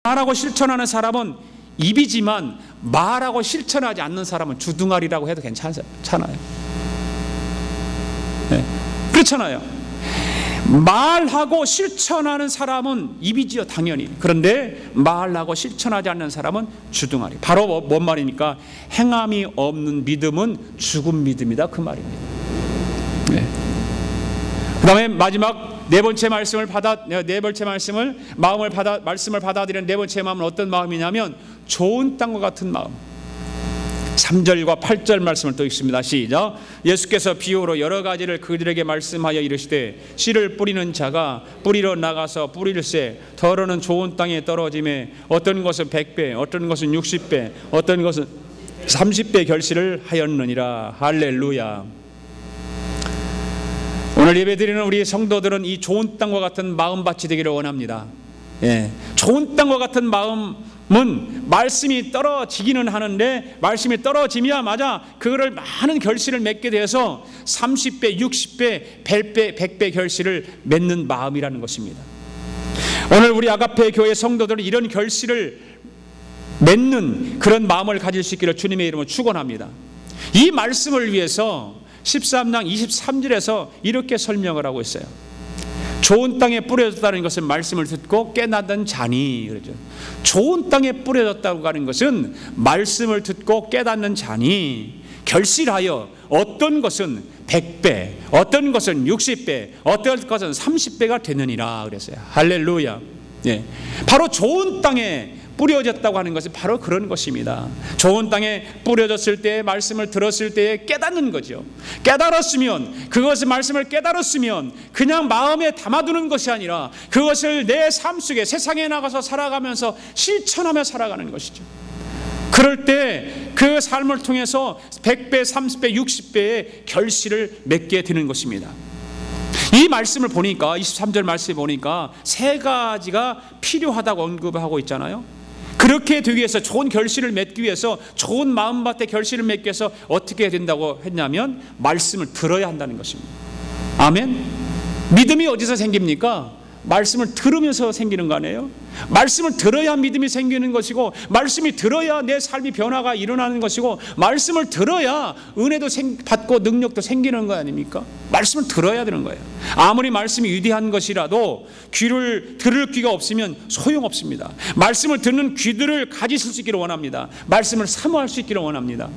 말하고 실천하는 사람은 입이지만 말하고 실천하지 않는 사람은 주둥아리라고 해도 괜찮아요. 네. 그렇잖아요. 말하고 실천하는 사람은 입이지요, 당연히. 그런데 말하고 실천하지 않는 사람은 주둥아리. 바로 뭔 말입니까? 행함이 없는 믿음은 죽은 믿음이다, 그 말입니다. 네. 그 다음에 마지막 네 번째 말씀을 받아들이는 네 번째 마음은 어떤 마음이냐면 좋은 땅과 같은 마음. 3절과 8절 말씀을 또 읽습니다. 시작. 예수께서 비유로 여러 가지를 그들에게 말씀하여 이르시되 씨를 뿌리는 자가 뿌리러 나가서 뿌릴새 더러는 좋은 땅에 떨어짐에 어떤 것은 100배, 어떤 것은 60배, 어떤 것은 30배 결실을 하였느니라. 할렐루야. 오늘 예배드리는 우리 성도들은 이 좋은 땅과 같은 마음밭이 되기를 원합니다. 예, 좋은 땅과 같은 마음은 말씀이 떨어지기는 하는데 말씀이 떨어지자마자 그거를 많은 결실을 맺게 돼서 30배, 60배, 100배 결실을 맺는 마음이라는 것입니다. 오늘 우리 아가페 교회 성도들은 이런 결실을 맺는 그런 마음을 가질 수 있기를 주님의 이름으로 축원합니다. 이 말씀을 위해서 13장 23절에서 이렇게 설명을 하고 있어요. 좋은 땅에 뿌려졌다는 것은 말씀을 듣고 깨닫는 자니, 그러죠. 좋은 땅에 뿌려졌다고 하는 것은 말씀을 듣고 깨닫는 자니 결실하여 어떤 것은 100배, 어떤 것은 60배, 어떤 것은 30배가 되느니라 그랬어요. 할렐루야. 예. 바로 좋은 땅에 뿌려졌다고 하는 것은 바로 그런 것입니다. 좋은 땅에 뿌려졌을 때 말씀을 들었을 때 깨닫는 거죠. 깨달았으면, 그것을 말씀을 깨달았으면 그냥 마음에 담아두는 것이 아니라 그것을 내 삶 속에 세상에 나가서 살아가면서 실천하며 살아가는 것이죠. 그럴 때 그 삶을 통해서 100배, 30배, 60배의 결실을 맺게 되는 것입니다. 이 말씀을 보니까 23절 말씀을 보니까 세 가지가 필요하다고 언급하고 있잖아요. 그렇게 되기 위해서 좋은 결실을 맺기 위해서 좋은 마음밭에 결실을 맺기 위해서 어떻게 해야 된다고 했냐면 말씀을 들어야 한다는 것입니다. 아멘. 믿음이 어디서 생깁니까? 말씀을 들으면서 생기는 거 아니에요? 말씀을 들어야 믿음이 생기는 것이고 말씀이 들어야 내 삶이 변화가 일어나는 것이고 말씀을 들어야 은혜도 받고 능력도 생기는 거 아닙니까? 말씀을 들어야 되는 거예요. 아무리 말씀이 위대한 것이라도 귀를 들을 귀가 없으면 소용없습니다. 말씀을 듣는 귀들을 가지실 수 있기를 원합니다. 말씀을 사모할 수 있기를 원합니다.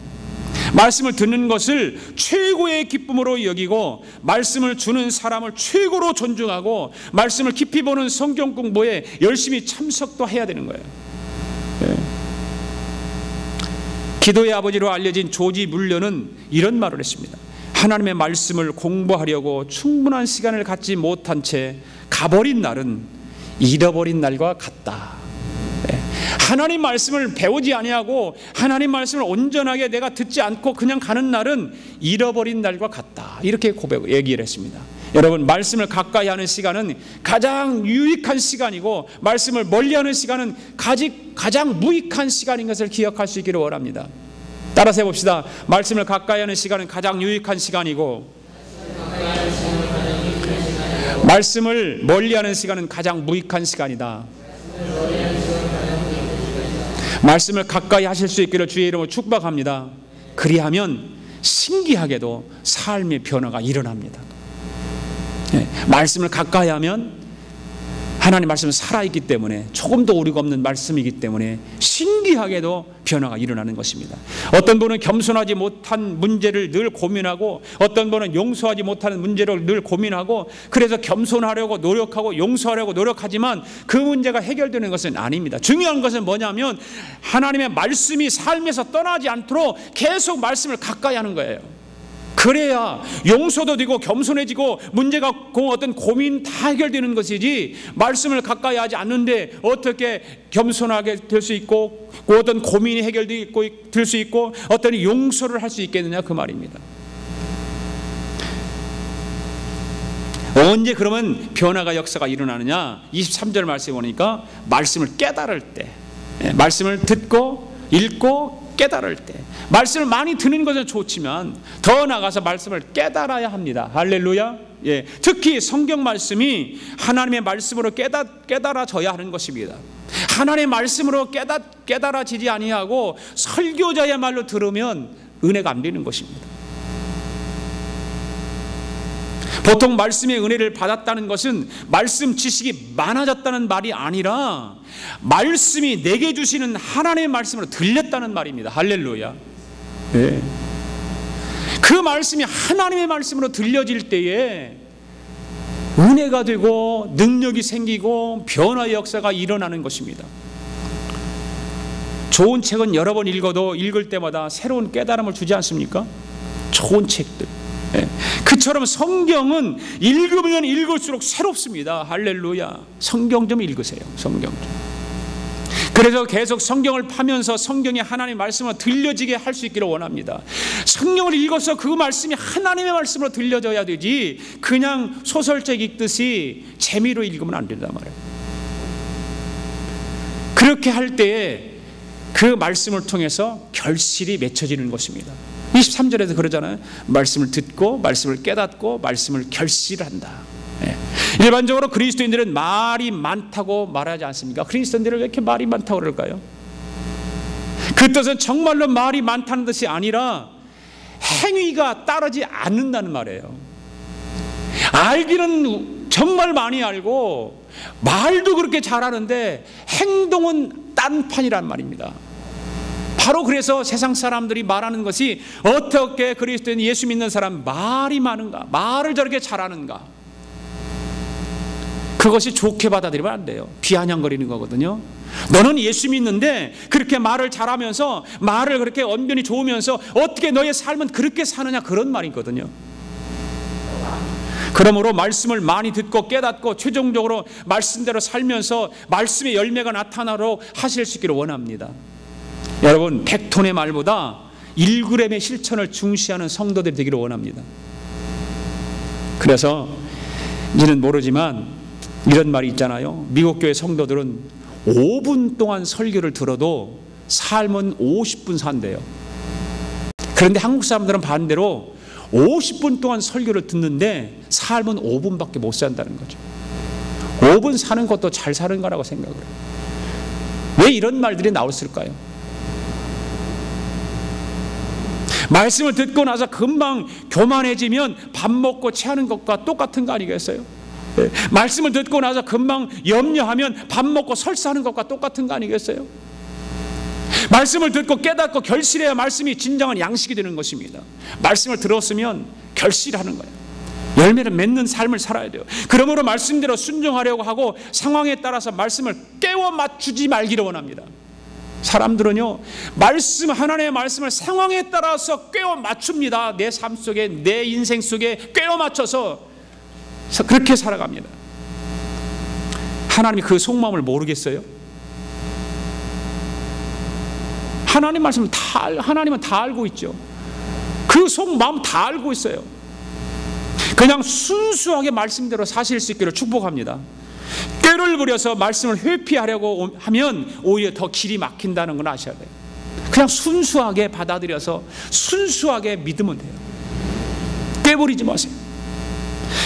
말씀을 듣는 것을 최고의 기쁨으로 여기고 말씀을 주는 사람을 최고로 존중하고 말씀을 깊이 보는 성경 공부에 열심히 참석도 해야 되는 거예요. 네. 기도의 아버지로 알려진 조지 물러는 이런 말을 했습니다. 하나님의 말씀을 공부하려고 충분한 시간을 갖지 못한 채 가버린 날은 잃어버린 날과 같다. 하나님 말씀을 배우지 아니하고 하나님 말씀을 온전하게 내가 듣지 않고 그냥 가는 날은 잃어버린 날과 같다. 이렇게 얘기를 했습니다. 여러분, 말씀을 가까이 하는 시간은 가장 유익한 시간이고 말씀을 멀리하는 시간은 가장 무익한 시간인 것을 기억할 수 있기를 원합니다. 따라서 해봅시다. 말씀을 가까이 하는 시간은 가장 유익한 시간이고 말씀을 멀리하는 시간은 가장 무익한 시간이다. 말씀을 가까이 하실 수 있기를 주의 이름으로 축복합니다. 그리하면 신기하게도 삶의 변화가 일어납니다. 네, 말씀을 가까이 하면 하나님 말씀은 살아있기 때문에 조금도 오류가 없는 말씀이기 때문에 신기하게도 변화가 일어나는 것입니다. 어떤 분은 겸손하지 못한 문제를 늘 고민하고 어떤 분은 용서하지 못하는 문제를 늘 고민하고 그래서 겸손하려고 노력하고 용서하려고 노력하지만 그 문제가 해결되는 것은 아닙니다. 중요한 것은 뭐냐면 하나님의 말씀이 삶에서 떠나지 않도록 계속 말씀을 가까이 하는 거예요. 그래야 용서도 되고 겸손해지고 문제가 어떤 고민 다 해결되는 것이지 말씀을 가까이 하지 않는데 어떻게 겸손하게 될 수 있고 어떤 고민이 해결될 수 있고 어떤 용서를 할 수 있겠느냐 그 말입니다. 언제 그러면 변화가 역사가 일어나느냐? 23절 말씀에 보니까 말씀을 깨달을 때, 말씀을 듣고 읽고 깨달을 때, 말씀을 많이 듣는 것은 좋지만 더 나아가서 말씀을 깨달아야 합니다. 할렐루야. 예, 특히 성경 말씀이 하나님의 말씀으로 깨달아져야 하는 것입니다. 하나님의 말씀으로 깨달아지지 아니하고 설교자의 말로 들으면 은혜가 안 되는 것입니다. 보통 말씀의 은혜를 받았다는 것은 말씀 지식이 많아졌다는 말이 아니라 말씀이 내게 주시는 하나님의 말씀으로 들렸다는 말입니다. 할렐루야. 네. 그 말씀이 하나님의 말씀으로 들려질 때에 은혜가 되고 능력이 생기고 변화의 역사가 일어나는 것입니다. 좋은 책은 여러 번 읽어도 읽을 때마다 새로운 깨달음을 주지 않습니까? 좋은 책들. 네. 그처럼 성경은 읽으면 읽을수록 새롭습니다. 할렐루야. 성경 좀 읽으세요. 성경 좀. 그래서 계속 성경을 파면서 성경이 하나님의 말씀으로 들려지게 할 수 있기를 원합니다. 성경을 읽어서 그 말씀이 하나님의 말씀으로 들려져야 되지 그냥 소설책 읽듯이 재미로 읽으면 안 된단 말이에요. 그렇게 할 때에 그 말씀을 통해서 결실이 맺혀지는 것입니다. 23절에서 그러잖아요. 말씀을 듣고 말씀을 깨닫고 말씀을 결실한다. 네. 일반적으로 그리스도인들은 말이 많다고 말하지 않습니까? 그리스도인들은 왜 이렇게 말이 많다고 그럴까요? 그 뜻은 정말로 말이 많다는 뜻이 아니라 행위가 따르지 않는다는 말이에요. 알기는 정말 많이 알고 말도 그렇게 잘하는데 행동은 딴판이란 말입니다. 바로 그래서 세상 사람들이 말하는 것이 어떻게 그리스도인 예수 믿는 사람 말이 많은가, 말을 저렇게 잘하는가, 그것이 좋게 받아들이면 안 돼요. 비아냥거리는 거거든요. 너는 예수 믿는데 그렇게 말을 잘하면서 말을 그렇게 언변이 좋으면서 어떻게 너의 삶은 그렇게 사느냐, 그런 말이거든요. 그러므로 말씀을 많이 듣고 깨닫고 최종적으로 말씀대로 살면서 말씀의 열매가 나타나도록 하실 수 있기를 원합니다. 여러분, 100톤의 말보다 1g의 실천을 중시하는 성도들이 되기를 원합니다. 그래서 이는 모르지만 이런 말이 있잖아요. 미국 교회 성도들은 5분 동안 설교를 들어도 삶은 50분 산대요. 그런데 한국 사람들은 반대로 50분 동안 설교를 듣는데 삶은 5분밖에 못 산다는 거죠. 5분 사는 것도 잘 사는 거라고 생각을 해요. 왜 이런 말들이 나왔을까요? 말씀을 듣고 나서 금방 교만해지면 밥 먹고 체하는 것과 똑같은 거 아니겠어요? 네. 말씀을 듣고 나서 금방 염려하면 밥 먹고 설사하는 것과 똑같은 거 아니겠어요? 말씀을 듣고 깨닫고 결실해야 말씀이 진정한 양식이 되는 것입니다. 말씀을 들었으면 결실하는 거예요. 열매를 맺는 삶을 살아야 돼요. 그러므로 말씀대로 순종하려고 하고 상황에 따라서 말씀을 깨워 맞추지 말기를 원합니다. 사람들은요, 하나님의 말씀을 상황에 따라서 꿰어 맞춥니다. 내 삶 속에, 내 인생 속에 꿰어 맞춰서 그렇게 살아갑니다. 하나님이 그 속마음을 모르겠어요? 하나님 말씀은 하나님은 다 알고 있죠. 그 속마음 다 알고 있어요. 그냥 순수하게 말씀대로 사실 수 있기를 축복합니다. 꾀를 부려서 말씀을 회피하려고 하면 오히려 더 길이 막힌다는 걸 아셔야 돼요. 그냥 순수하게 받아들여서 순수하게 믿으면 돼요. 꾀부리지 마세요.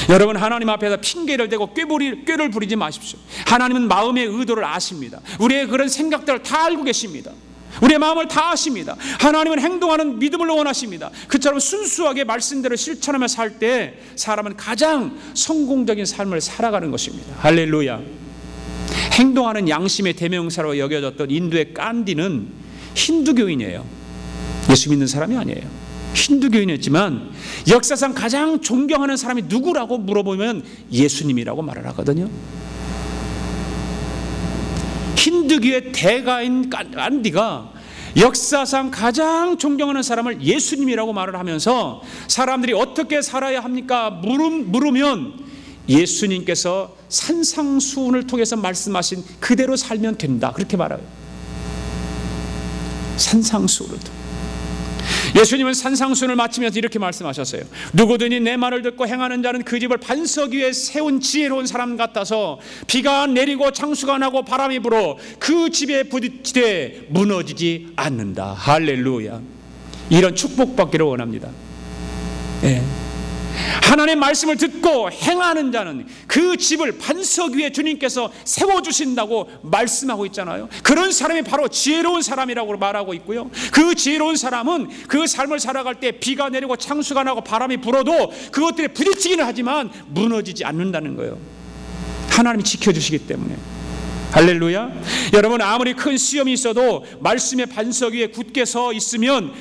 여러분, 하나님 앞에서 핑계를 대고 꾀를 부리지 마십시오. 하나님은 마음의 의도를 아십니다. 우리의 그런 생각들을 다 알고 계십니다. 우리의 마음을 다 아십니다. 하나님은 행동하는 믿음을 원하십니다. 그처럼 순수하게 말씀대로 실천하며 살 때 사람은 가장 성공적인 삶을 살아가는 것입니다. 할렐루야. 행동하는 양심의 대명사로 여겨졌던 인도의 깐디는 힌두교인이에요. 예수 믿는 사람이 아니에요. 힌두교인이었지만 역사상 가장 존경하는 사람이 누구라고 물어보면 예수님이라고 말을 하거든요. 힌두교의 대가인 깐디가 역사상 가장 존경하는 사람을 예수님이라고 말을 하면서 사람들이 어떻게 살아야 합니까? 물으면 예수님께서 산상수훈을 통해서 말씀하신 그대로 살면 된다, 그렇게 말해요. 산상수훈을 통해. 예수님은 산상수훈을 마치면서 이렇게 말씀하셨어요. 누구든지 내 말을 듣고 행하는 자는 그 집을 반석 위에 세운 지혜로운 사람 같아서 비가 내리고 창수가 나고 바람이 불어 그 집에 부딪히되 무너지지 않는다. 할렐루야. 이런 축복받기를 원합니다. 예. 하나님의 말씀을 듣고 행하는 자는 그 집을 반석 위에 주님께서 세워주신다고 말씀하고 있잖아요. 그런 사람이 바로 지혜로운 사람이라고 말하고 있고요. 그 지혜로운 사람은 그 삶을 살아갈 때 비가 내리고 창수가 나고 바람이 불어도 그것들에 부딪히기는 하지만 무너지지 않는다는 거예요. 하나님이 지켜주시기 때문에. 할렐루야. 여러분, 아무리 큰 시험이 있어도 말씀의 반석 위에 굳게 서 있으면